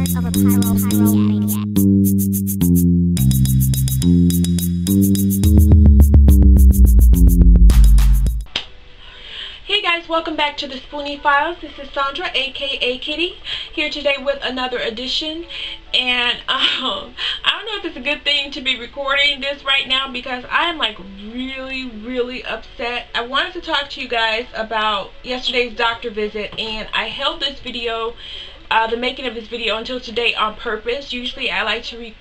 Hey guys, welcome back to the SpoonieFiles. This is Sandra, aka Kitty, here today with another edition. And I don't know if it's a good thing to be recording this right now because I am like really upset. I wanted to talk to you guys about yesterday's doctor visit, and I held this video, the making of this video, until today on purpose. Usually I like to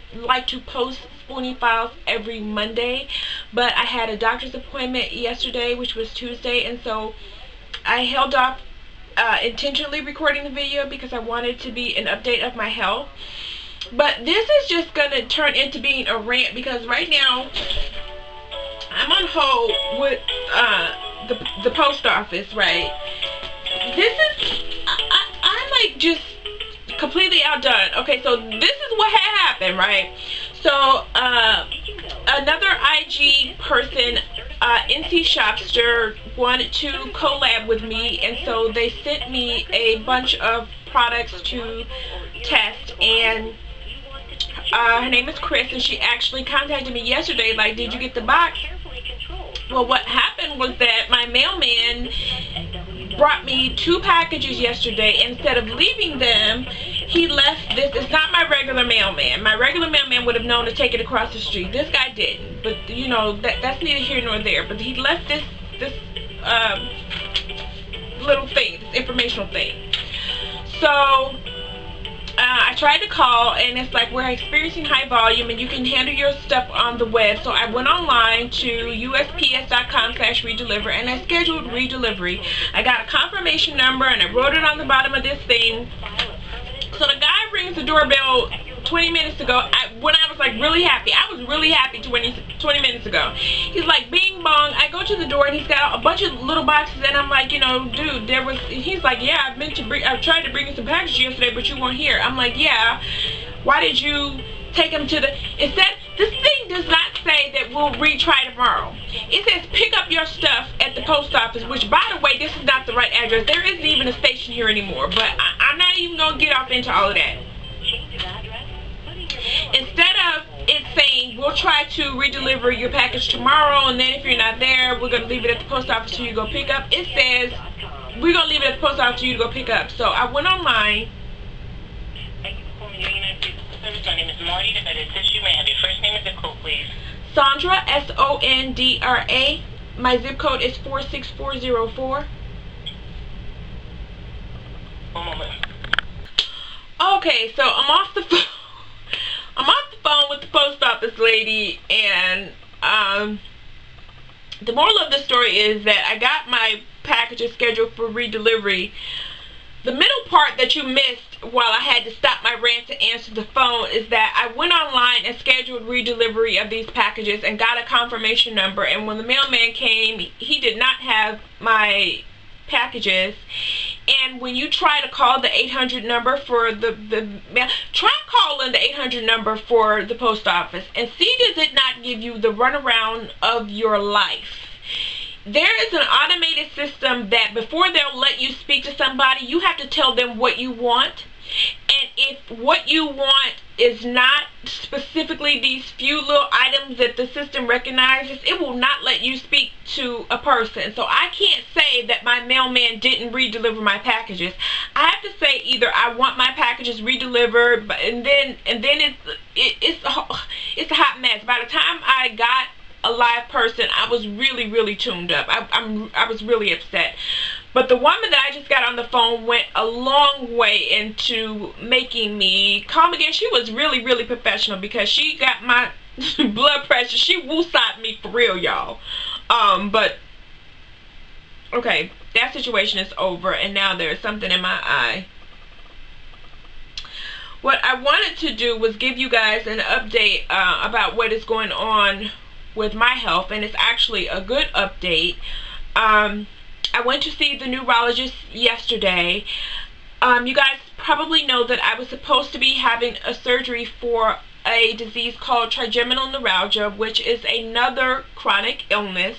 post SpoonieFiles every Monday, but I had a doctor's appointment yesterday, which was Tuesday, and so I held off intentionally recording the video because I wanted to be an update of my health. But this is just going to turn into being a rant because right now I'm on hold with the post office, right? This is, I'm like just completely outdone. Okay, so this is what had happened, right? So another IG person, NC Shopster, wanted to collab with me, and so they sent me a bunch of products to test, and her name is Chris, and she actually contacted me yesterday like, did you get the box? Well, what happened was that my mailman brought me 2 packages yesterday. Instead of leaving them, he left this. It's not my regular mailman. My regular mailman would have known to take it across the street. This guy didn't, but you know, that's neither here nor there. But he left this little thing, this informational thing. So I tried to call, and it's like, we're experiencing high volume and you can handle your stuff on the web. So I went online to usps.com/redeliver, and I scheduled redelivery. I got a confirmation number and I wrote it on the bottom of this thing. So the guy rings the doorbell 20 minutes ago, when I was like really happy. I was really happy 20 minutes ago. He's like, bing bong. I go to the door and he's got a bunch of little boxes, and I'm like, you know, dude, he's like, yeah, I tried to bring you some packages yesterday, but you weren't here. I'm like, yeah, why did you take them to this thing does not say that we'll retry tomorrow. It says pick up your stuff at the post office, which, by the way, this is not the right address. There isn't even a station here anymore, but I'm not even going to get off into all of that. Instead of it saying we'll try to redeliver your package tomorrow, and then if you're not there, we're going to leave it at the post office till you go pick up, it says we're going to leave it at the post office till you to go pick up. So I went online. Thank you for calling the United States Service. My name is Marty. To better assist you, may I have your first name and zip code, please? Sandra, S-O-N-D-R-A. My zip code is 46404. One moment. Okay, so I'm off the phone. I'm off the phone with the post office lady, and the moral of the story is that I got my packages scheduled for redelivery. The middle part that you missed while I had to stop my rant to answer the phone is that I went online and scheduled redelivery of these packages and got a confirmation number, and when the mailman came, he did not have my packages. And when you try to call the 800 number for try calling the 800 number for the post office and see, does it not give you the runaround of your life? There is an automated system that before they'll let you speak to somebody, you have to tell them what you want. And if what you want is not specifically these few little items that the system recognizes, it will not let you speak to a person. So I can't say that my mailman didn't redeliver my packages. I have to say either I want my packages redelivered, and then it's a hot mess. By the time I got a live person, I was really tuned up. I was really upset. But the woman that I just got on the phone went a long way into making me calm again. She was really professional because she got my blood pressure. She woosah'd me for real, y'all. But okay, that situation is over, and now there's something in my eye. What I wanted to do was give you guys an update about what is going on with my health, and it's actually a good update. I went to see the neurologist yesterday. You guys probably know that I was supposed to be having a surgery for a disease called trigeminal neuralgia, which is another chronic illness.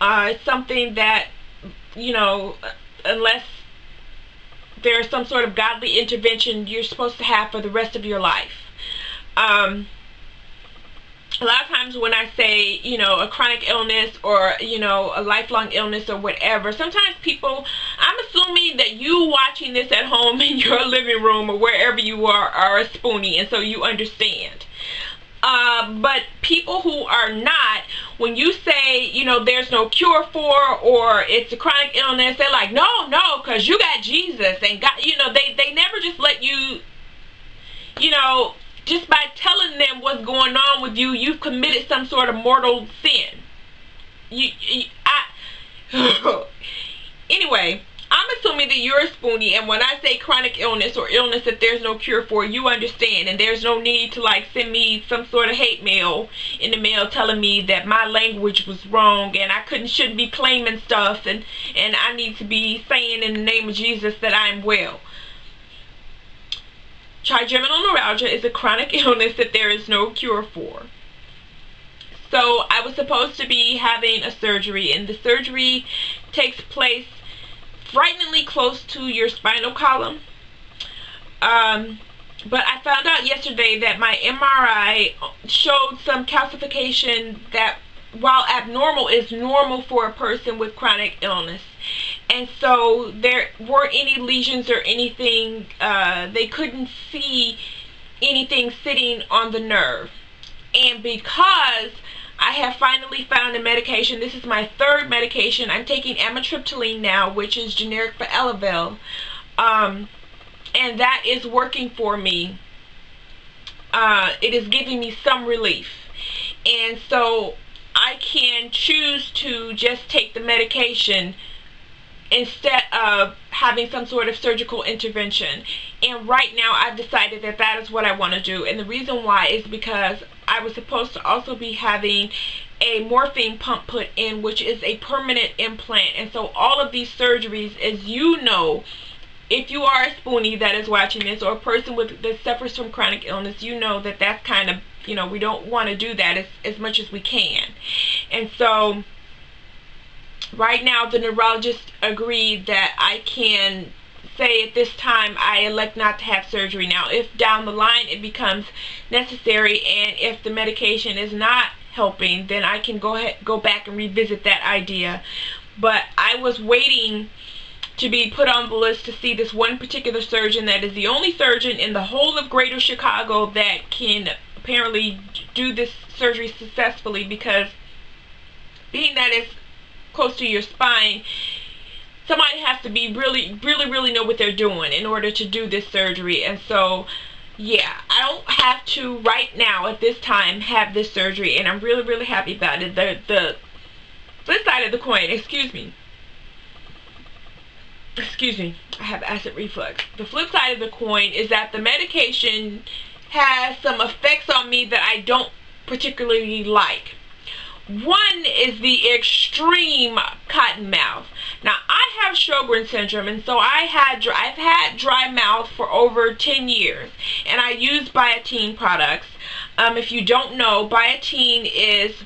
It's something that, you know, unless there's some sort of godly intervention you're supposed to have for the rest of your life. A lot of times when I say, you know, a chronic illness or, you know, a lifelong illness or whatever, sometimes people, I'm assuming that you watching this at home in your living room or wherever you are a Spoonie, and so you understand. But people who are not, when you say, you know, there's no cure for, or it's a chronic illness, they're like, no, because you got Jesus and God, you know, they never just let you, you know, just by telling them what's going on with you, you've committed some sort of mortal sin. Anyway, I'm assuming that you're a Spoonie, and when I say chronic illness or illness that there's no cure for, you understand, and there's no need to like send me some sort of hate mail in the mail telling me that my language was wrong and I shouldn't be claiming stuff, and I need to be saying in the name of Jesus that I'm well. Trigeminal neuralgia is a chronic illness that there is no cure for. So I was supposed to be having a surgery, and the surgery takes place frighteningly close to your spinal column. But I found out yesterday that my MRI showed some calcification that, while abnormal, is normal for a person with chronic illness. And so there weren't any lesions or anything. They couldn't see anything sitting on the nerve. And because I have finally found a medication, this is my third medication. I'm taking amitriptyline now, which is generic for Elavil. And that is working for me. It is giving me some relief. And so I can choose to just take the medication instead of having some sort of surgical intervention. And right now I've decided that that is what I want to do. And the reason why is because I was supposed to also be having a morphine pump put in, which is a permanent implant. And so all of these surgeries, as you know, if you are a Spoonie that is watching this, or a person that suffers from chronic illness, you know that that's kind of, you know, we don't want to do that as much as we can. And so right now the neurologist agreed that I can say at this time I elect not to have surgery. Now if down the line it becomes necessary, and if the medication is not helping, then I can go back and revisit that idea. But I was waiting to be put on the list to see this one particular surgeon that is the only surgeon in the whole of Greater Chicago that can apparently do this surgery successfully, because being that it's close to your spine, somebody has to be really know what they're doing in order to do this surgery. And so yeah, I don't have to right now at this time have this surgery, and I'm really happy about it. The flip side of the coin, excuse me, I have acid reflux. The flip side of the coin is that the medication has some effects on me that I don't particularly like. One is the extreme cotton mouth. Now I have Sjogren's syndrome, and so I've had dry mouth for over 10 years, and I use Biotine products. If you don't know, Biotine is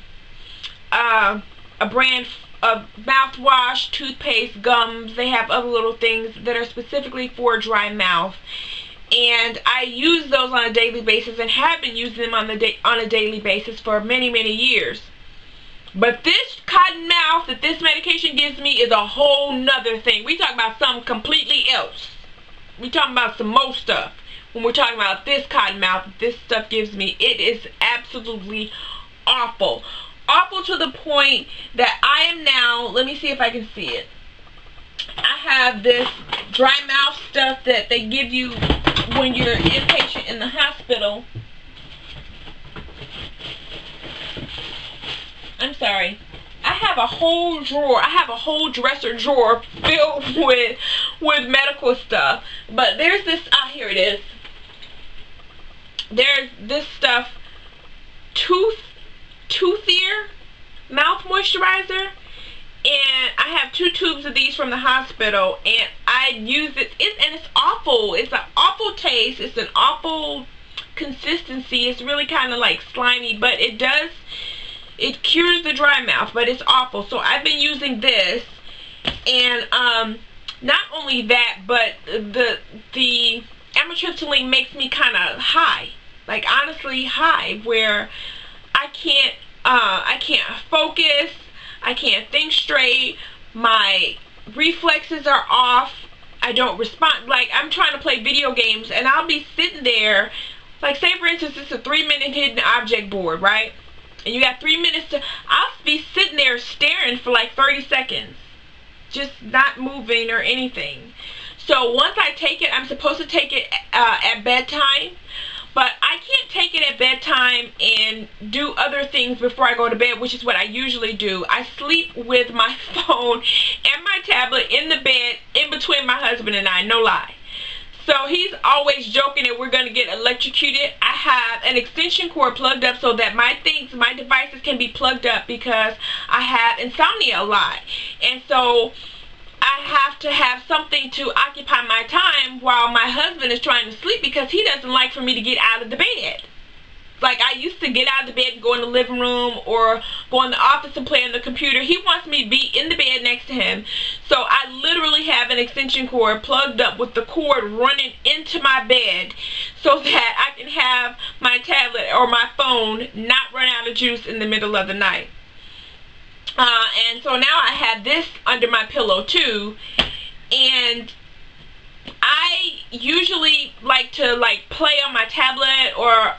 a brand of mouthwash, toothpaste, gums. They have other little things that are specifically for dry mouth, and I use those on a daily basis and have been using them on a daily basis for many years. But this cotton mouth that this medication gives me is a whole nother thing. We talk about something completely else. We talking about some more stuff when we're talking about this cotton mouth that this stuff gives me. It is absolutely awful. Awful to the point that I am now, let me see if I can see it. I have this dry mouth stuff that they give you when you're inpatient in the hospital. I'm sorry. I have a whole drawer. I have a whole dresser drawer filled with medical stuff. But there's this, here it is. There's this stuff, Toothier mouth moisturizer, and I have 2 tubes of these from the hospital, and I use it, and it's awful. It's an awful taste. It's an awful consistency. It's really kind of like slimy, but it cures the dry mouth, but it's awful. So I've been using this, and not only that, but the amitriptyline makes me kind of high, like honestly high, where I can't focus, I can't think straight, my reflexes are off, I don't respond. Like, I'm trying to play video games and I'll be sitting there, like say for instance it's a 3-minute hidden object board, right? And you got 3 minutes to, I'll be sitting there staring for like 30 seconds, just not moving or anything. So once I take it, I'm supposed to take it at bedtime, but I can't take it at bedtime and do other things before I go to bed, which is what I usually do. I sleep with my phone and my tablet in the bed in between my husband and I, no lie. So he's always joking that we're going to get electrocuted. I have an extension cord plugged up so that my devices can be plugged up, because I have insomnia a lot. And so I have to have something to occupy my time while my husband is trying to sleep, because he doesn't like for me to get out of the bed. Like, I used to get out of the bed and go in the living room or go in the office and play on the computer. He wants me to be in the bed next to him. So I literally have an extension cord plugged up with the cord running into my bed so that I can have my tablet or my phone not run out of juice in the middle of the night. And so now I have this under my pillow too, and I usually like to play on my tablet or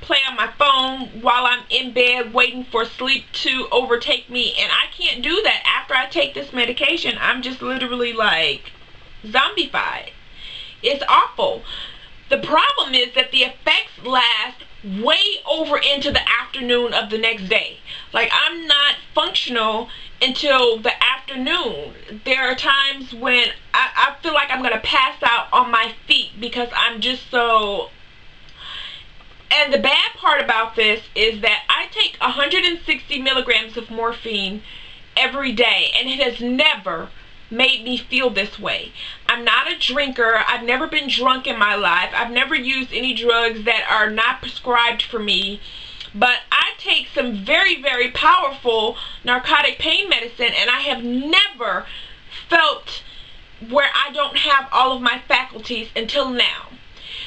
play on my phone while I'm in bed waiting for sleep to overtake me, and I can't do that after I take this medication. I'm just literally like zombified. It's awful. The problem is that the effects last way over into the afternoon of the next day. Like, I'm not functional until the afternoon. There are times when I feel like I'm gonna pass out on my feet because I'm just so. And the bad part about this is that I take 160 milligrams of morphine every day, and it has never made me feel this way. I'm not a drinker. I've never been drunk in my life. I've never used any drugs that are not prescribed for me. But I take some very, very powerful narcotic pain medicine, and I have never felt where I don't have all of my faculties until now.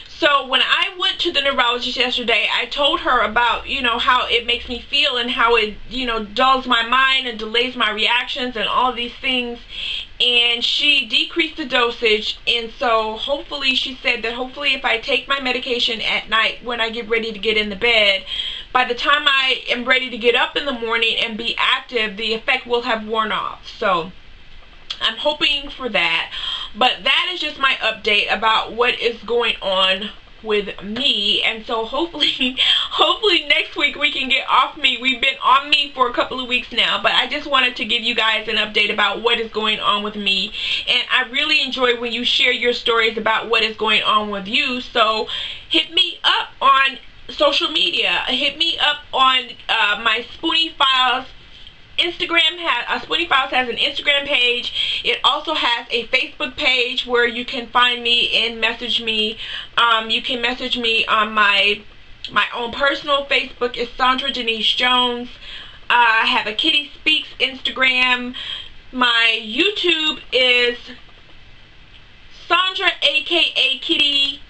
So when I went to the neurologist yesterday, I told her about, you know, how it makes me feel and how it, you know, dulls my mind and delays my reactions and all these things. And she decreased the dosage, and so hopefully, she said that hopefully if I take my medication at night when I get ready to get in the bed, by the time I am ready to get up in the morning and be active, the effect will have worn off. So I'm hoping for that. But that is just my update about what is going on with me. And so hopefully next week we can get off me. We've been on me for a couple of weeks now, but I just wanted to give you guys an update about what is going on with me. And I really enjoy when you share your stories about what is going on with you. So hit me up on social media. Hit me up on my SpoonieFiles Instagram. SpoonieFiles has an Instagram page. It also has a Facebook page where you can find me and message me. You can message me on my own personal Facebook. It's Sandra Denise Jones. I have a Kitty Speaks Instagram. My YouTube is Sandra, aka Kitty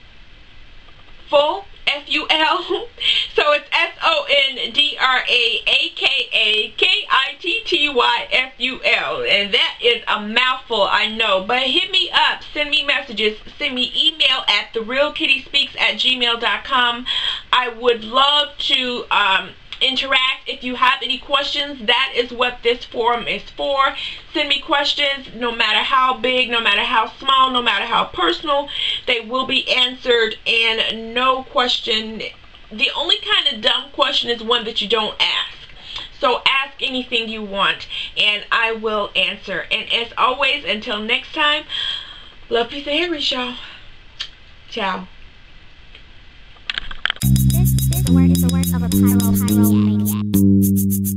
Full, F-U-L. So it's SONDRAAKAKITTYFUL, and that is a mouthful, I know. But hit me up, send me messages, send me email at therealkittyspeaks@gmail.com. I would love to interact. If you have any questions, that is what this forum is for. Send me questions, no matter how big, no matter how small, no matter how personal, they will be answered. And no question, the only kind of dumb question is one that you don't ask. So ask anything you want and I will answer. And as always, until next time, love, peace, and hairgrease, y'all. Ciao. This is the work of a pyro maniac.